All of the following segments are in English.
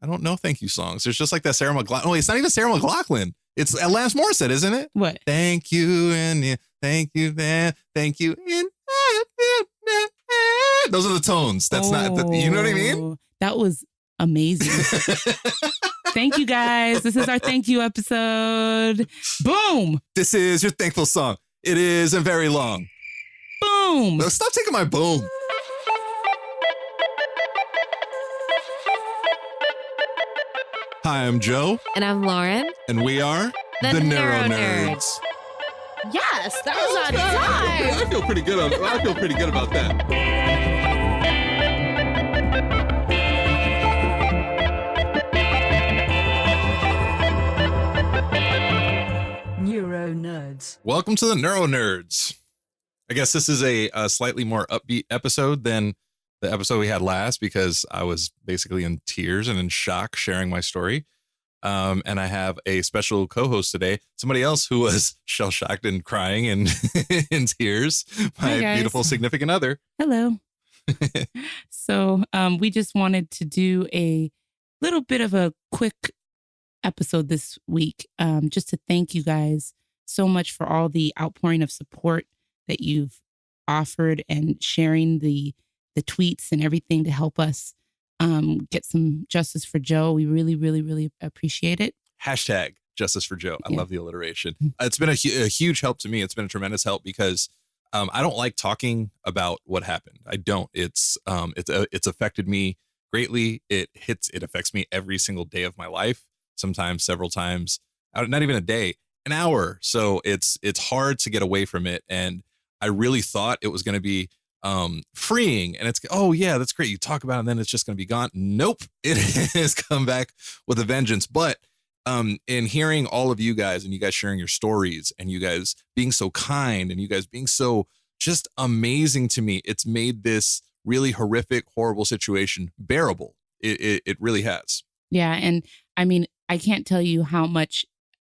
I don't know thank you songs. There's just like that Sarah McLachlan. Oh, it's not even Sarah McLachlan. It's Alanis Morissette, isn't it? What? Thank you and thank you and thank you. Those are the tones. That's not, you know what I mean? That was amazing. Thank you guys. This is our thank you episode. Boom. This is your thankful song. It isn't very long. Boom. No, stop taking my boom. Hi, I'm Joe. And I'm Lauren. And we are the NeuroNerds. Yes, that was on time. I feel pretty good. I feel pretty good about that. NeuroNerds. Welcome to the NeuroNerds. I guess this is a slightly more upbeat episode than the episode we had last because I was basically in tears and in shock sharing my story. And I have a special co-host today, somebody else who was shell-shocked and crying and in tears, my beautiful significant other. Hello. So we just wanted to do a little bit of a quick episode this week, just to thank you guys so much for all the outpouring of support that you've offered and sharing the tweets and everything to help us get some justice for Joe. We really, really, really appreciate it. Hashtag justice for Joe. I love the alliteration. It's been a huge help to me. It's been a tremendous help because I don't like talking about what happened. I don't. It's affected me greatly. It affects me every single day of my life. Sometimes several times, not even a day, an hour. So it's hard to get away from it. And I really thought it was going to be freeing, and it's, oh yeah, that's great, you talk about it and then it's just going to be gone. Nope, it has come back with a vengeance. But in hearing all of you guys and you guys sharing your stories and you guys being so kind and you guys being so just amazing to me, it's made this really horrific, horrible situation bearable. It really has. Yeah. And I mean, I can't tell you how much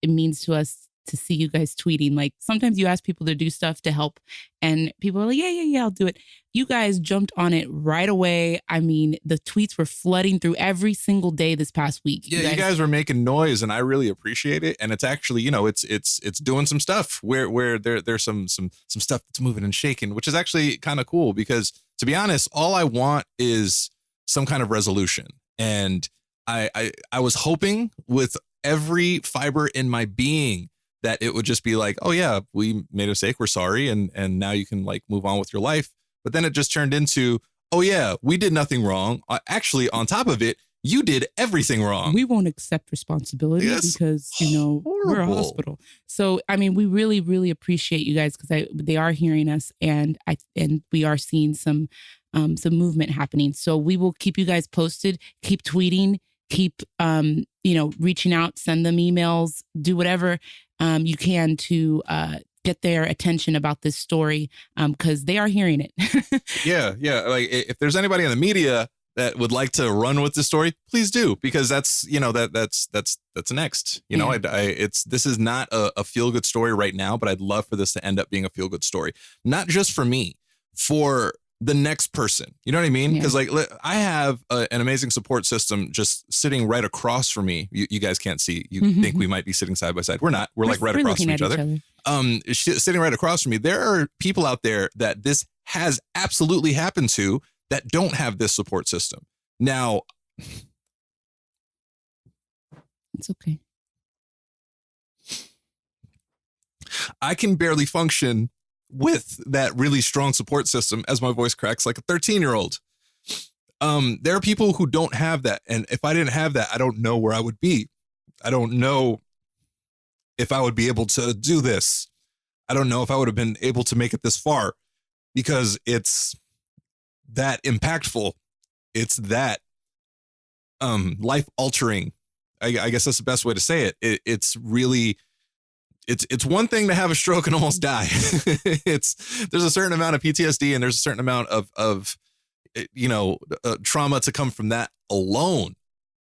it means to us to see you guys tweeting. Like, sometimes you ask people to do stuff to help and people are like, yeah, I'll do it. You guys jumped on it right away. I mean, the tweets were flooding through every single day this past week. Yeah, you guys were making noise and I really appreciate it. And it's actually, it's doing some stuff where there's some stuff that's moving and shaking, which is actually kind of cool because, to be honest, all I want is some kind of resolution. And I was hoping with every fiber in my being that it would just be like, oh yeah, we made a mistake, we're sorry, and now you can like move on with your life. But then it just turned into, oh yeah, we did nothing wrong. Actually, on top of it, you did everything wrong. We won't accept responsibility because, we're a hospital. So, I mean, we really, really appreciate you guys because they are hearing us and we are seeing some movement happening. So we will keep you guys posted, keep tweeting, keep, reaching out, send them emails, do whatever you can to get their attention about this story because they are hearing it. Yeah. Like, if there's anybody in the media that would like to run with the story, please do, because that's next. This is not a feel good story right now, but I'd love for this to end up being a feel good story, not just for me, for the next person. You know what I mean? Because I have an amazing support system just sitting right across from me. You guys can't see. You think we might be sitting side by side. We're not. We're like right across from each other. Sitting right across from me. There are people out there that this has absolutely happened to that don't have this support system. Now, it's okay. I can barely function with that really strong support system as my voice cracks like a 13-year-old. There are people who don't have that. And if I didn't have that, I don't know where I would be. I don't know if I would be able to do this. I don't know if I would have been able to make it this far because it's that impactful. It's that life altering. I guess that's the best way to say it. It's really, it's one thing to have a stroke and almost die. There's a certain amount of PTSD and there's a certain amount of trauma to come from that alone,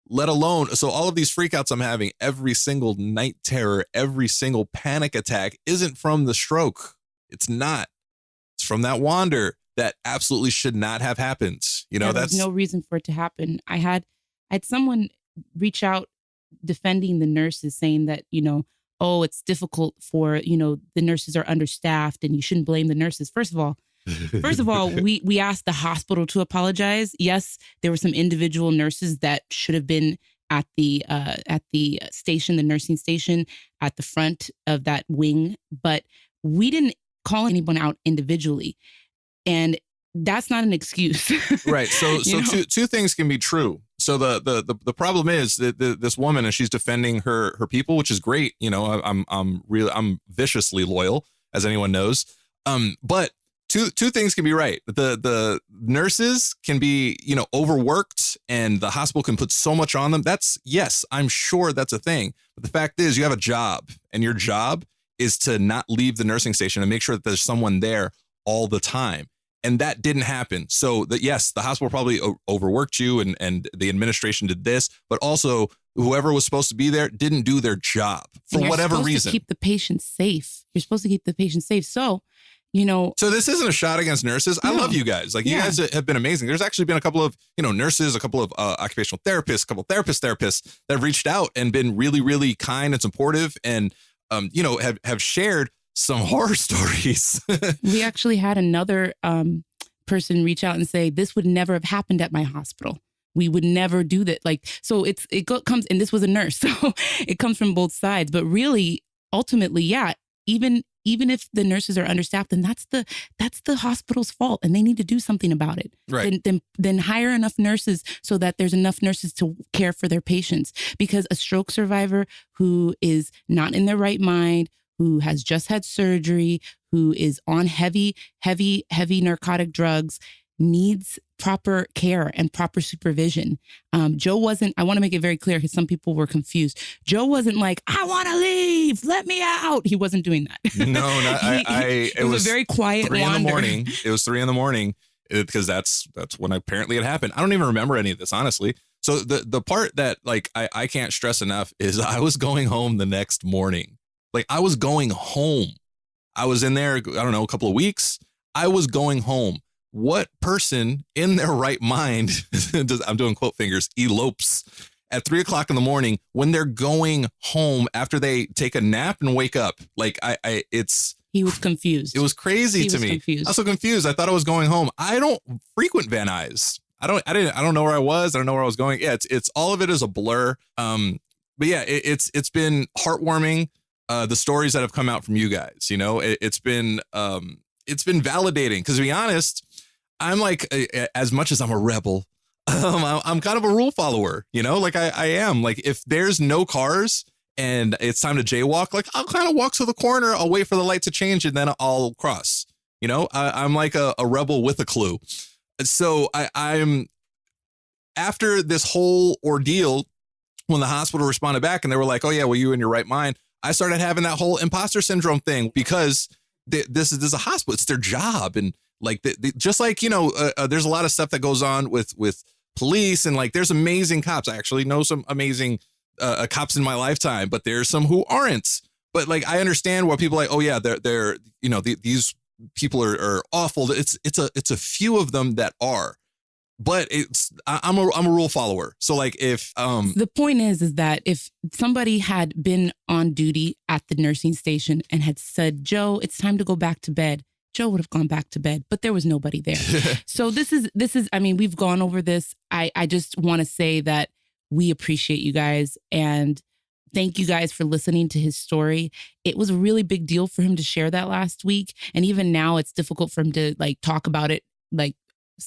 let alone. So all of these freakouts I'm having, every single night terror, every single panic attack isn't from the stroke. It's not. It's from that wander that absolutely should not have happened. There's no reason for it to happen. I had someone reach out defending the nurses, saying that, oh, it's difficult for, the nurses are understaffed and you shouldn't blame the nurses. First of all, we asked the hospital to apologize. Yes, there were some individual nurses that should have been at the station, the nursing station at the front of that wing, but we didn't call anyone out individually. And that's not an excuse. Right. So two things can be true. So the problem is that this woman, and she's defending her people, which is great. I'm viciously loyal, as anyone knows. But two things can be right. The nurses can be, overworked, and the hospital can put so much on them. Yes, I'm sure that's a thing. But the fact is, you have a job, and your job is to not leave the nursing station and make sure that there's someone there all the time. And that didn't happen. So yes, the hospital probably overworked you, and the administration did this, but also whoever was supposed to be there didn't do their job for whatever reason. You're supposed to keep the patients safe. So, So this isn't a shot against nurses. No. I love you guys. You guys have been amazing. There's actually been a couple of, nurses, a couple of occupational therapists, a couple of therapists that have reached out and been really, really kind and supportive, and, have shared some horror stories. We actually had another person reach out and say, this would never have happened at my hospital. We would never do that. So it comes, and this was a nurse, so it comes from both sides. But really, ultimately, even if the nurses are understaffed, then that's the hospital's fault, and they need to do something about it. Right. Then hire enough nurses so that there's enough nurses to care for their patients. Because a stroke survivor who is not in their right mind, who has just had surgery, who is on heavy narcotic drugs, needs proper care and proper supervision. Joe wasn't, I want to make it very clear because some people were confused. Joe wasn't like, I want to leave, let me out. He wasn't doing that. No, it was a very quiet 3 in the morning. It was 3 a.m. Because that's when apparently it happened. I don't even remember any of this, honestly. So the part that I can't stress enough is I was going home the next morning. I was going home. I was in there, I don't know, a couple of weeks. I was going home. What person in their right mind, I'm doing quote fingers, elopes at 3 o'clock in the morning when they're going home after they take a nap and wake up? He was confused. It was crazy to me. Confused. I was so confused. I thought I was going home. I don't frequent Van Nuys. I don't know where I was. I don't know where I was going. Yeah, it's all of it is a blur. But yeah, it's been heartwarming. The stories that have come out from you guys, it's been validating, because to be honest, I'm as much as I'm a rebel, I'm kind of a rule follower, I am. If there's no cars and it's time to jaywalk, I'll kind of walk to the corner, I'll wait for the light to change, and then I'll cross. I'm like a rebel with a clue. So I'm after this whole ordeal, when the hospital responded back and they were like, oh yeah, well, you in your right mind, I started having that whole imposter syndrome thing, because this is a hospital. It's their job. And just there's a lot of stuff that goes on with police, and there's amazing cops. I actually know some amazing cops in my lifetime, but there's some who aren't. But I understand why people are oh yeah, they're these people are awful. It's a few of them that are. But I'm a rule follower. So if the point is that if somebody had been on duty at the nursing station and had said, Joe, it's time to go back to bed, Joe would have gone back to bed, but there was nobody there. So this is, I mean, we've gone over this. I just want to say that we appreciate you guys, and thank you guys for listening to his story. It was a really big deal for him to share that last week. And even now it's difficult for him to talk about it,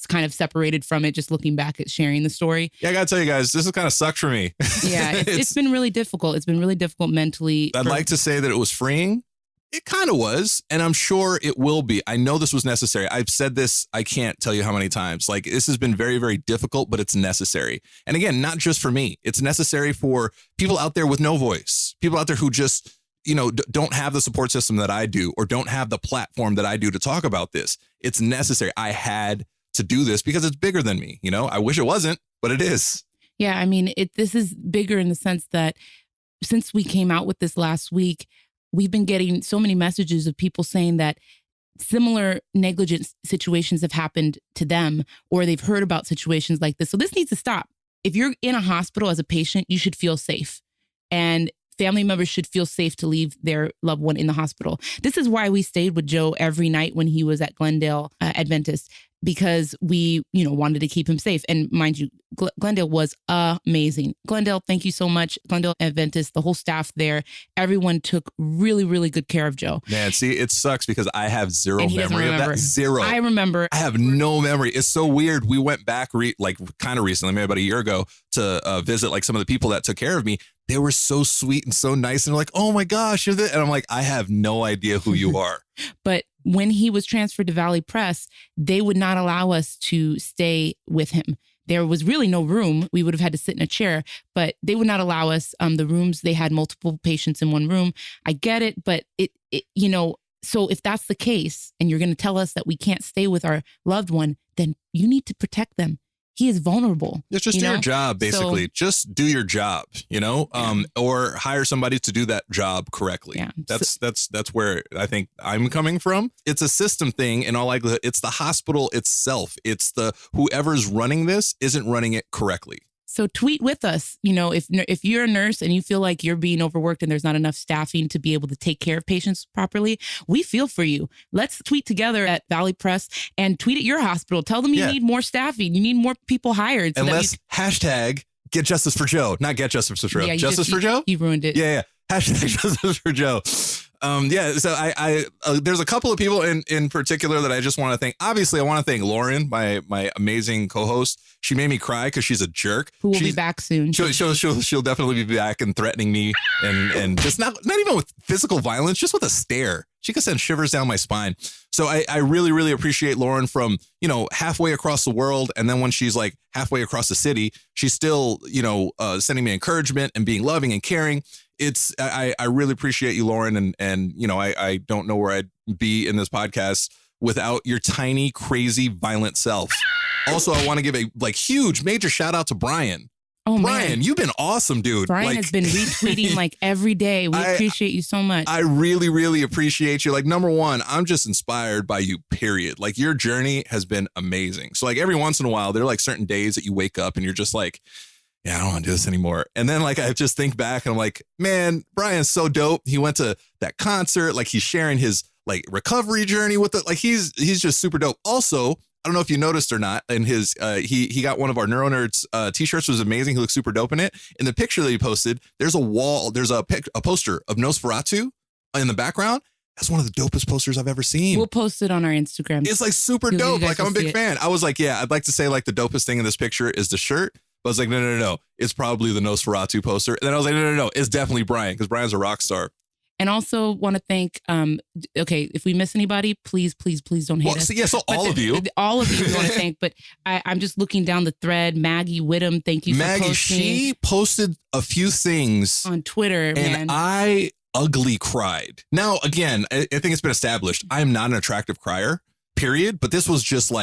kind of separated from it, just looking back at sharing the story. Yeah, I gotta tell you guys, this has kind of sucked for me. Yeah, it's been really difficult. It's been really difficult mentally. I'd like to say that it was freeing. It kind of was, and I'm sure it will be. I know this was necessary. I've said this, I can't tell you how many times. This has been very, very difficult, but it's necessary. And again, not just for me. It's necessary for people out there with no voice, people out there who just, don't have the support system that I do, or don't have the platform that I do to talk about this. It's necessary. I had to do this because it's bigger than me. I wish it wasn't, but it is. Yeah, I mean, this is bigger in the sense that since we came out with this last week, we've been getting so many messages of people saying that similar negligence situations have happened to them, or they've heard about situations like this. So this needs to stop. if you're in a hospital as a patient, you should feel safe. And family members should feel safe to leave their loved one in the hospital. This is why we stayed with Joe every night when he was at Glendale Adventist, because we, wanted to keep him safe. And mind you, Glendale was amazing. Glendale, thank you so much. Glendale Adventist, the whole staff there, everyone took really, really good care of Joe. Man, see, it sucks because I have zero memory of that. Zero. I remember. I have no memory. It's so weird. We went back kind of recently, maybe about a year ago, to visit like some of the people that took care of me. They were so sweet and so nice. And they're like, oh my gosh, you're this. And I'm like, I have no idea who you are. But when he was transferred to Valley Press, they would not allow us to stay with him. There was really no room. We would have had to sit in a chair, but they would not allow us. The rooms, they had multiple patients in one room. I get it, but so if that's the case and you're going to tell us that we can't stay with our loved one, then you need to protect them. He is vulnerable. It's just do your job, basically. So, just do your job, or hire somebody to do that job correctly. Yeah. That's where I think I'm coming from. It's a system thing. In all likelihood, it's the hospital itself. It's whoever's running this isn't running it correctly. So tweet with us. If you're a nurse and you feel like you're being overworked and there's not enough staffing to be able to take care of patients properly, we feel for you. Let's tweet together at Valley Press and tweet at your hospital. Tell them you need more staffing. You need more people hired. So hashtag get justice for Joe, not get justice for Joe. Yeah, justice for Joe? You ruined it. Yeah. Hashtag justice for Joe. So I there's a couple of people in particular that I just want to thank. Obviously, I want to thank Lauren, my amazing co-host. She made me cry because she's a jerk. Who will be back soon. She'll definitely be back and threatening me and just not even with physical violence, just with a stare. She could send shivers down my spine. So I really, really appreciate Lauren from, halfway across the world. And then when she's like halfway across the city, she's still, sending me encouragement and being loving and caring. I really appreciate you, Lauren. And I don't know where I'd be in this podcast without your tiny, crazy, violent self. Also, I want to give a huge major shout out to Brian. Oh, Brian, man. You've been awesome, dude. Brian has been retweeting every day. We appreciate you so much. I really, really appreciate you. Number one, I'm just inspired by you, period. Your journey has been amazing. So every once in a while, there are certain days that you wake up and you're just like, yeah, I don't want to do this anymore. And then I just think back and I'm like, man, Brian's so dope. He went to that concert. He's sharing his recovery journey with it. He's just super dope. Also, I don't know if you noticed or not, in his he got one of our NeuroNerds t-shirts, was amazing. He looks super dope in it. In the picture that he posted, there's a poster of Nosferatu in the background. That's one of the dopest posters I've ever seen. We'll post it on our Instagram. It's super dope. I'm a big fan. I was like, yeah, I'd like to say the dopest thing in this picture is the shirt. But I was like, no. It's probably the Nosferatu poster. And then I was like, no. It's definitely Brian, because Brian's a rock star. And also want to thank, if we miss anybody, please don't hate us. So all of you. All of you we want to thank, but I'm just looking down the thread. Maggie Whittam, thank you for posting. She posted a few things on Twitter, and I ugly cried. Now, again, I think it's been established, I'm not an attractive crier, period. But this was just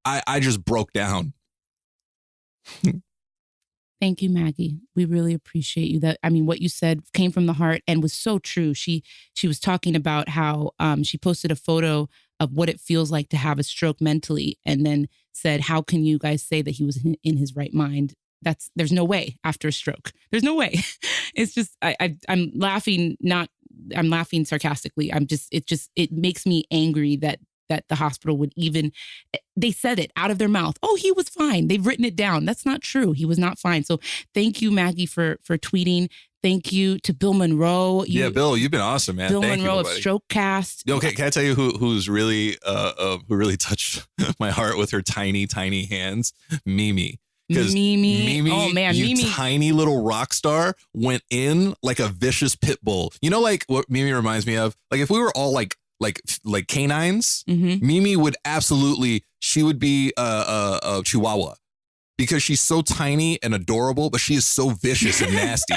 I just broke down. Thank you, Maggie. We really appreciate you. What you said came from the heart and was so true. She was talking about how she posted a photo of what it feels like to have a stroke mentally, and then said, how can you guys say that he was in his right mind? There's no way after a stroke. There's no way. It's just, I'm laughing, I'm laughing sarcastically. It makes me angry that the hospital would they said it out of their mouth. Oh, he was fine. They've written it down. That's not true. He was not fine. So thank you, Maggie, for tweeting. Thank you to Bill Monroe. Bill, you've been awesome, man. Bill Monroe of Strokecast. Okay, can I tell you who's really who really touched my heart with her tiny, tiny hands? Mimi. Mimi, oh man, Mimi, tiny little rock star, went in like a vicious pit bull. What Mimi reminds me of? If we were all like canines, mm-hmm. Mimi would she would be a Chihuahua, because she's so tiny and adorable, but she is so vicious and nasty,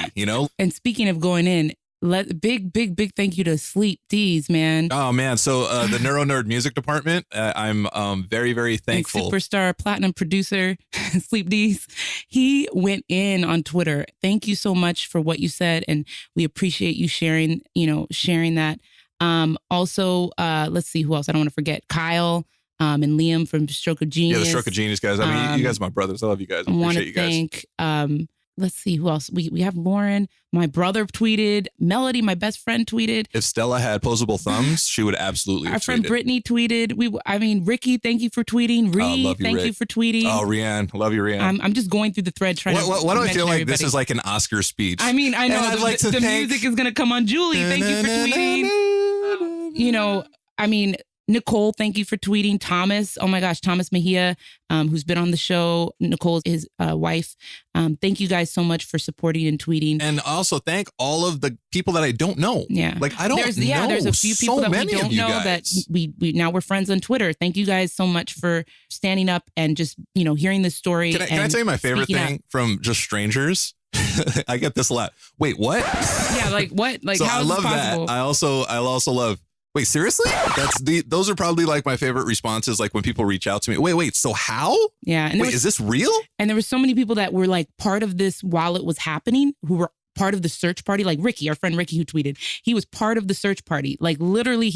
And speaking of going in, big thank you to Sleep D's, man. Oh man, so the NeuroNerd music department, I'm very, very thankful. And superstar platinum producer Sleep D's, he went in on Twitter. Thank you so much for what you said, and we appreciate you sharing that. Also, let's see who else. I don't want to forget. Kyle, and Liam from Stroke of Genius. Yeah, the Stroke of Genius guys. I mean, you guys are my brothers. I love you guys. I appreciate you guys. Thank, let's see who else. We have Lauren. My brother tweeted. Melody, my best friend, tweeted. If Stella had posable thumbs, she would absolutely. Our friend Brittany tweeted. Ricky, thank you for tweeting. Thank you for tweeting. Oh, Rianne, love you, Rianne. I'm just going through the thread trying to. Why do I feel like this is like an Oscar speech? I mean, I know the music is gonna come on. Julie, thank you for tweeting. You know, I mean, Nicole, thank you for tweeting. Thomas, oh my gosh, Thomas Mejia, who's been on the show. Nicole, his wife. Thank you guys so much for supporting and tweeting. And also thank all of the people that I don't know. Yeah. Like I don't know. There's a few people that we don't know guys. that we now we're friends on Twitter. Thank you guys so much for standing up and just, hearing the story. Can I tell you my favorite thing from just strangers? I get this a lot. Wait, what? Yeah, like what? Like so how is this possible? That. I also love. Wait, seriously? Those are probably like my favorite responses. Like when people reach out to me. Wait. So how? Yeah. And is this real? And there were so many people that were like part of this while it was happening, who were part of the search party. Like Ricky, our friend Ricky, who tweeted, he was part of the search party. Like literally,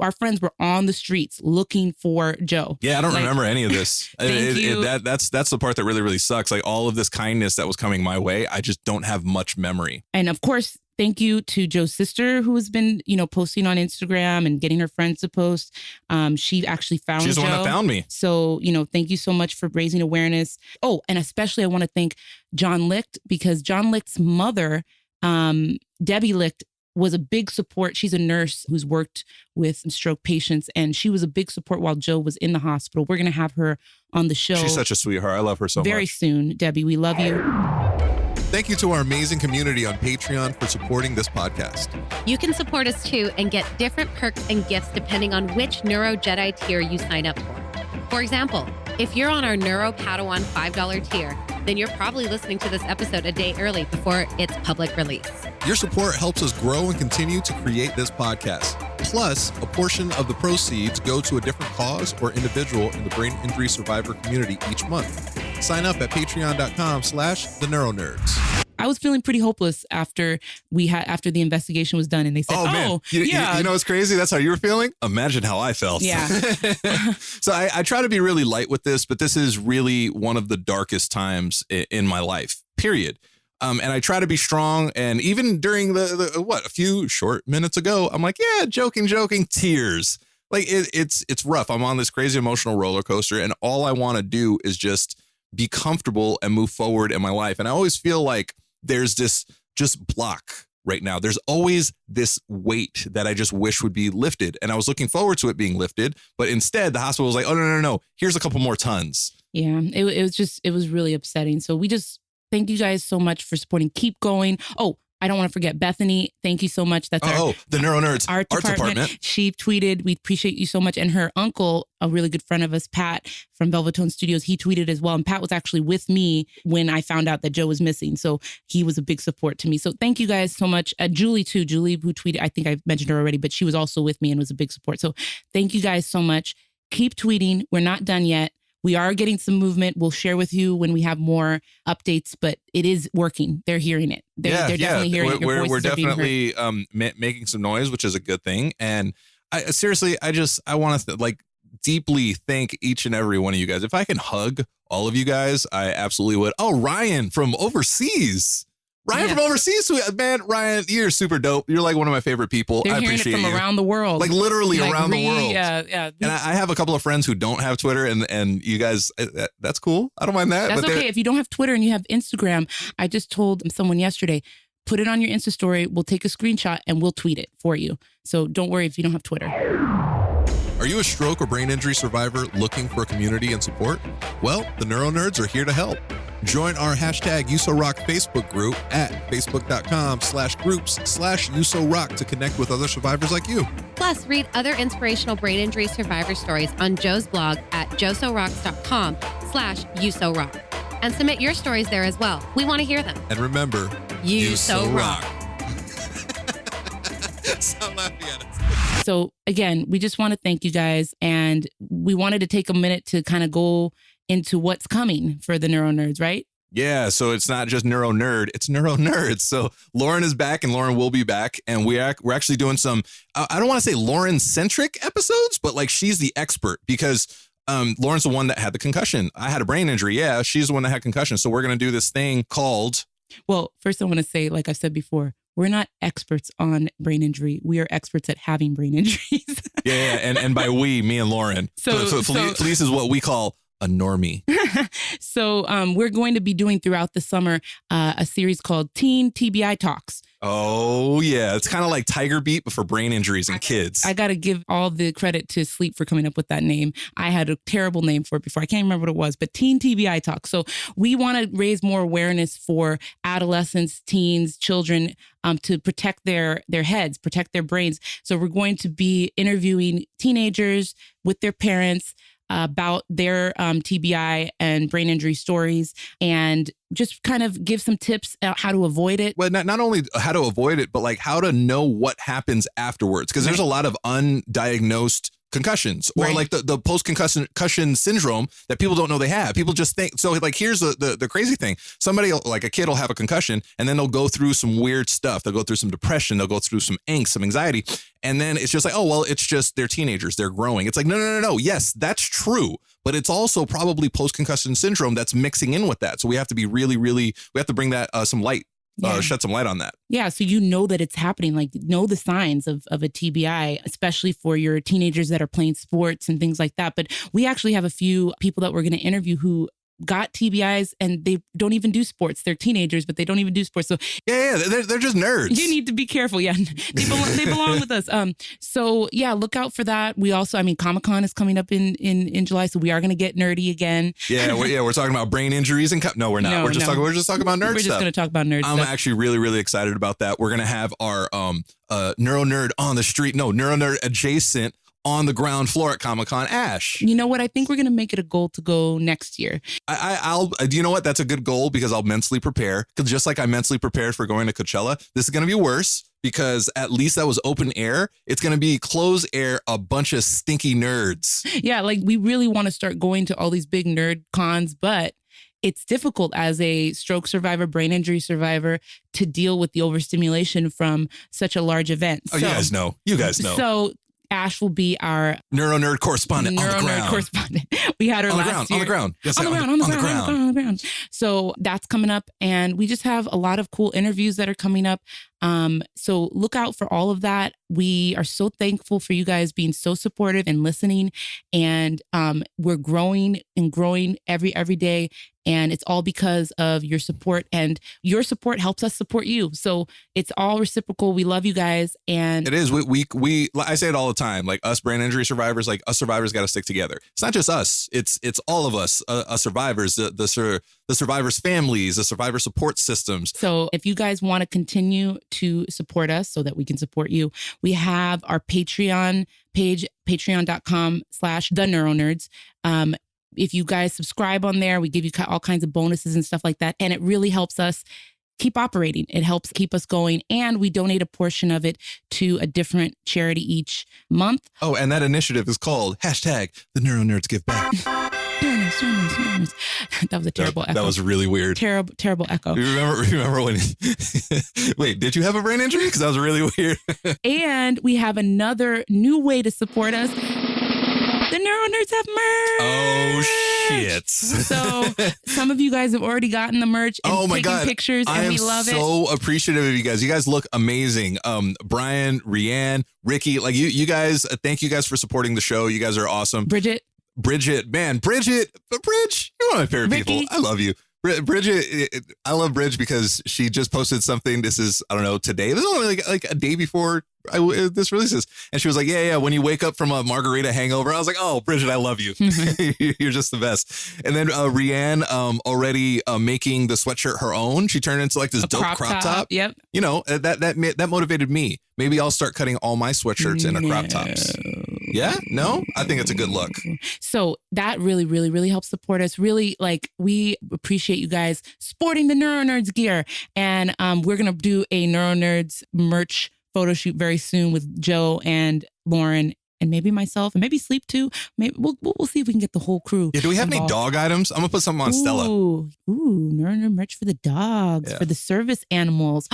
our friends were on the streets looking for Joe. Yeah, I don't remember any of this. That's the part that really, really sucks. Like all of this kindness that was coming my way, I just don't have much memory. And of course, thank you to Joe's sister, who has been, posting on Instagram and getting her friends to post. She actually found Joe. She's the one that found me. So, thank you so much for raising awareness. Oh, and especially I want to thank John Licht, because John Licht's mother, Debbie Licht, was a big support. She's a nurse who's worked with stroke patients, and she was a big support while Joe was in the hospital. We're going to have her on the show. She's such a sweetheart. I love her so much. Very soon, Debbie. We love you. Thank you to our amazing community on Patreon for supporting this podcast. You can support us too and get different perks and gifts depending on which Neuro Jedi tier you sign up for. For example, if you're on our Neuro Padawan $5 tier, then you're probably listening to this episode a day early before its public release. Your support helps us grow and continue to create this podcast. Plus, a portion of the proceeds go to a different cause or individual in the brain injury survivor community each month. Sign up at patreon.com/the NeuroNerds. I was feeling pretty hopeless after the investigation was done, and they said, man. You know what's crazy? That's how you were feeling? Imagine how I felt. Yeah. So I try to be really light with this, but this is really one of the darkest times in my life, period. And I try to be strong. And even during a few short minutes ago, I'm like, yeah, joking, tears. Like it's rough. I'm on this crazy emotional roller coaster, and all I want to do is just be comfortable and move forward in my life. And I always feel like there's this just block right now. There's always this weight that I just wish would be lifted. And I was looking forward to it being lifted, but instead the hospital was like, oh, no. Here's a couple more tons. Yeah, it was really upsetting. So we just thank you guys so much for supporting. Keep going. Oh, I don't want to forget Bethany. Thank you so much. That's the NeuroNerds art department. She tweeted, we appreciate you so much. And her uncle, a really good friend of us, Pat from Velvetone Studios, he tweeted as well. And Pat was actually with me when I found out that Joe was missing. So he was a big support to me. So thank you guys so much. Julie too. Julie, who tweeted, I think I mentioned her already, but she was also with me and was a big support. So thank you guys so much. Keep tweeting. We're not done yet. We are getting some movement. We'll share with you when we have more updates, but it is working. They're hearing it. They're definitely hearing it. We're definitely making some noise, which is a good thing. And I want to deeply thank each and every one of you guys. If I can hug all of you guys, I absolutely would. Oh, Ryan from overseas. From overseas, man, Ryan, you're super dope. You're like one of my favorite people. I appreciate it from around the world, like literally around the world. Yeah. And I have a couple of friends who don't have Twitter, and you guys, that's cool. I don't mind that. That's okay. If you don't have Twitter and you have Instagram, I just told someone yesterday, put it on your Insta story. We'll take a screenshot and we'll tweet it for you. So don't worry if you don't have Twitter. Are you a stroke or brain injury survivor looking for a community and support? Well, the NeuroNerds are here to help. Join our #UsoRock Facebook group at facebook.com/groups/UsoRock to connect with other survivors like you. Plus, read other inspirational brain injury survivor stories on Joe's blog at josorocks.com/UsoRock. And submit your stories there as well. We want to hear them. And remember, you so rock. Stop laughing at us. So again, we just want to thank you guys. And we wanted to take a minute to kind of go into what's coming for the NeuroNerds, right? Yeah, so it's not just NeuroNerd, it's NeuroNerds. So Lauren is back, and Lauren will be back, and we're actually doing some, I don't want to say Lauren-centric episodes, but like she's the expert, because Lauren's the one that had the concussion. I had a brain injury. Yeah, she's the one that had concussion. So we're going to do this thing called... Well, first I want to say, like I said before, we're not experts on brain injury. We are experts at having brain injuries. Yeah, and by we, me and Lauren. So Felice is what we call a normie. So we're going to be doing throughout the summer a series called Teen TBI Talks. Oh, yeah. It's kind of like Tiger Beat, but for brain injuries and kids. I got to give all the credit to Sleep for coming up with that name. I had a terrible name for it before. I can't remember what it was, but Teen TBI Talk. So we want to raise more awareness for adolescents, teens, children, to protect their heads, protect their brains. So we're going to be interviewing teenagers with their parents about their TBI and brain injury stories, and just kind of give some tips on how to avoid it. Well, not only how to avoid it, but like how to know what happens afterwards. Because there's a lot of undiagnosed concussions, or like the post-concussion syndrome that people don't know they have. People just think, so like, here's the crazy thing. Somebody, like a kid, will have a concussion, and then they'll go through some weird stuff. They'll go through some depression. They'll go through some angst, some anxiety. And then it's just like, oh, well, it's just they're teenagers. They're growing. It's like, no. Yes, that's true. But it's also probably post-concussion syndrome that's mixing in with that. So we have to be really, we have to bring that some light. Shed some light on that. Yeah, so you know that it's happening, like know the signs of a TBI, especially for your teenagers that are playing sports and things like that. But we actually have a few people that we're going to interview who got TBIs and they don't even do sports. They're teenagers, but they don't even do sports. So yeah, they're just nerds. You need to be careful. Yeah, they belong with us. So yeah, look out for that. We also, Comic-Con is coming up in July, so we are going to get nerdy again. Yeah, we're talking about brain injuries and no, we're not. No, we're just talking about nerd stuff. We're just going to talk about nerd stuff. I'm actually really excited about that. We're going to have our NeuroNerd on the street. No, NeuroNerd adjacent on the ground floor at Comic-Con, Ash. You know what? I think we're going to make it a goal to go next year. I'll you know what? That's a good goal, because I'll mentally prepare. Because just like I mentally prepared for going to Coachella, this is going to be worse, because at least that was open air. It's going to be closed air, a bunch of stinky nerds. Yeah, like we really want to start going to all these big nerd cons, but it's difficult as a stroke survivor, brain injury survivor, to deal with the overstimulation from such a large event. Oh, you guys know. So Ash will be our NeuroNerd correspondent on the ground. We had her last year. On the ground. Yes, on the ground. So that's coming up. And we just have a lot of cool interviews that are coming up. So look out for all of that. We are so thankful for you guys being so supportive and listening. And we're growing every day. And it's all because of your support, and your support helps us support you. So it's all reciprocal. We love you guys. And it is. We I say it all the time, like us brain injury survivors, like us survivors got to stick together. It's not just us. It's all of us, us survivors, the survivors' families, the survivor support systems. So if you guys want to continue to support us so that we can support you, we have our Patreon page, patreon.com/theneuronerds. If you guys subscribe on there, we give you all kinds of bonuses and stuff like that. And it really helps us keep operating. It helps keep us going. And we donate a portion of it to a different charity each month. Oh, and that initiative is called #TheNeuroNerdsGiveBack. That was a terrible echo. That was really weird. Terrible echo. Remember when... Wait, did you have a brain injury? Because that was really weird. And we have another new way to support us. The NeuroNerds have merch. Oh, shit. So some of you guys have already gotten the merch and taken pictures, and we love it. I am so appreciative of you guys. You guys look amazing. Brian, Rianne, Ricky, like you guys, thank you guys for supporting the show. You guys are awesome. Bridget, man, Bridge, you're one of my favorite people. I love you. Bridget, I love Bridge because she just posted something. This is, I don't know, today. This is only like a day before this releases. And she was like, yeah, when you wake up from a margarita hangover. I was like, oh, Bridget, I love you. You're just the best. And then Rianne already making the sweatshirt her own. She turned into like this dope crop top. Yep. You know, that motivated me. Maybe I'll start cutting all my sweatshirts into crop tops. Yeah? No? I think it's a good look. So that really helps support us. Really, like, we appreciate you guys sporting the NeuroNerds gear. And we're going to do a NeuroNerds merch photo shoot very soon with Joe and Lauren and maybe myself, and maybe Sleep too. Maybe we'll see if we can get the whole crew. Yeah, do we have any dog items? I'm gonna put something on Stella. Ooh, NeuroNerd merch for the dogs, for the service animals.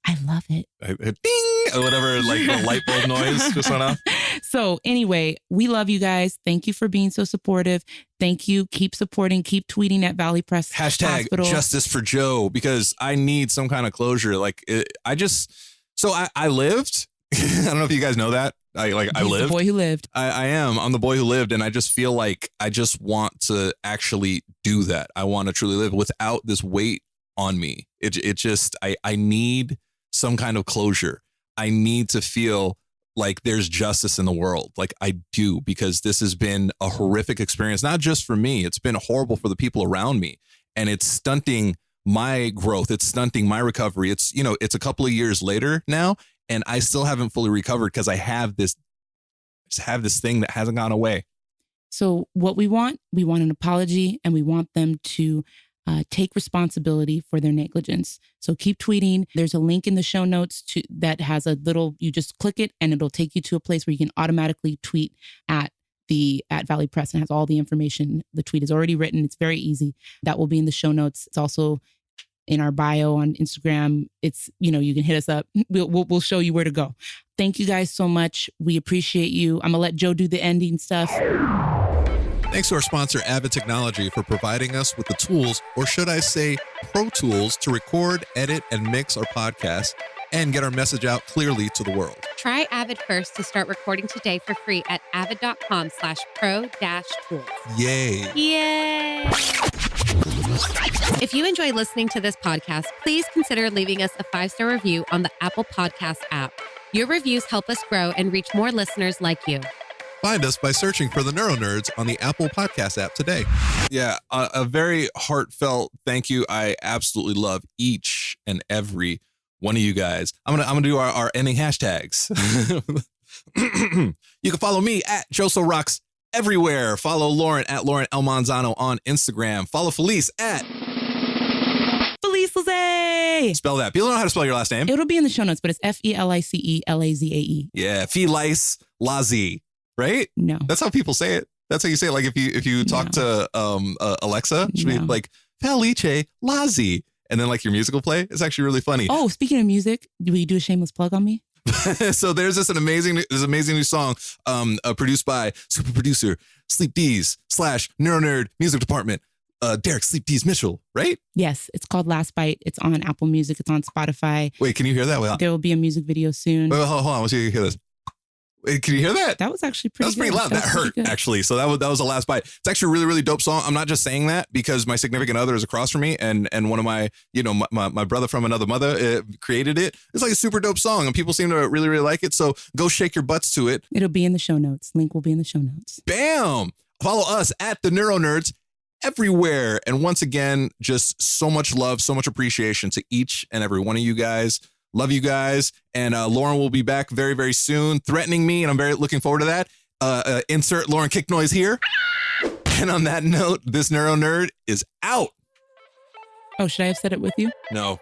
I love it. Ding! Or whatever, like the light bulb noise just went off. So anyway, we love you guys. Thank you for being so supportive. Thank you. Keep supporting. Keep tweeting at Valley Press Hashtag Justice for Joe, because I need some kind of closure. Like I lived. I don't know if you guys know that. I lived. The boy who lived. I am. I'm the boy who lived, and I just feel like I just want to actually do that. I want to truly live without this weight on me. It just I need some kind of closure. I need to feel like there's justice in the world. Like I do, because this has been a horrific experience, not just for me. It's been horrible for the people around me, and it's stunting my growth. It's stunting my recovery. It's, it's a couple of years later now, and I still haven't fully recovered because I have this thing that hasn't gone away. So what we want an apology, and we want them to take responsibility for their negligence. So keep tweeting. There's a link in the show notes that has a little, you just click it and it'll take you to a place where you can automatically tweet at Valley Press, and has all the information. The tweet is already written. It's very easy. That will be in the show notes. It's also in our bio on Instagram. It's, you can hit us up. We'll show you where to go. Thank you guys so much. We appreciate you. I'm gonna let Joe do the ending stuff. Thanks to our sponsor, Avid Technology, for providing us with the tools, or should I say pro tools, to record, edit, and mix our podcast and get our message out clearly to the world. Try Avid first to start recording today for free at avid.com/pro-tools. Yay. Yay. If you enjoy listening to this podcast, please consider leaving us a 5-star review on the Apple Podcast app. Your reviews help us grow and reach more listeners like you. Find us by searching for the NeuroNerds on the Apple Podcast app today. Yeah, a very heartfelt thank you. I absolutely love each and every one of you guys. I'm gonna do our ending hashtags. You can follow me at JosoRocks everywhere. Follow Lauren at Lauren L. Manzano on Instagram. Follow Felice at Felice LaZae. Spell that. People don't know how to spell your last name. It'll be in the show notes, but it's FELICE LAZAE. Yeah, Felice LaZae. Right? No. That's how people say it. That's how you say it. Like if you talk to Alexa, she'll be like, Felice LaZae. And then like your music will play. It's actually really funny. Oh, speaking of music, will you do a shameless plug on me? So there's this amazing new song produced by super producer Sleep D's / NeuroNerd music department, Derek Sleep D's Mitchell, right? Yes, it's called Last Bite. It's on Apple Music. It's on Spotify. Wait, can you hear that? There will be a music video soon. Wait, hold on. Let's see if you can hear this. Wait, can you hear that? That was actually pretty good. That was pretty loud. That hurt, actually. So that was the Last Bite. It's actually a really, really dope song. I'm not just saying that because my significant other is across from me, and one of my, my brother from another mother created it. It's like a super dope song, and people seem to really, really like it. So go shake your butts to it. It'll be in the show notes. Link will be in the show notes. Bam! Follow us at the NeuroNerds everywhere. And once again, just so much love, so much appreciation to each and every one of you guys. Love you guys. And Lauren will be back very, very soon, threatening me. And I'm very looking forward to that. Insert Lauren kick noise here. And on that note, this NeuroNerd is out. Oh, should I have said it with you? No.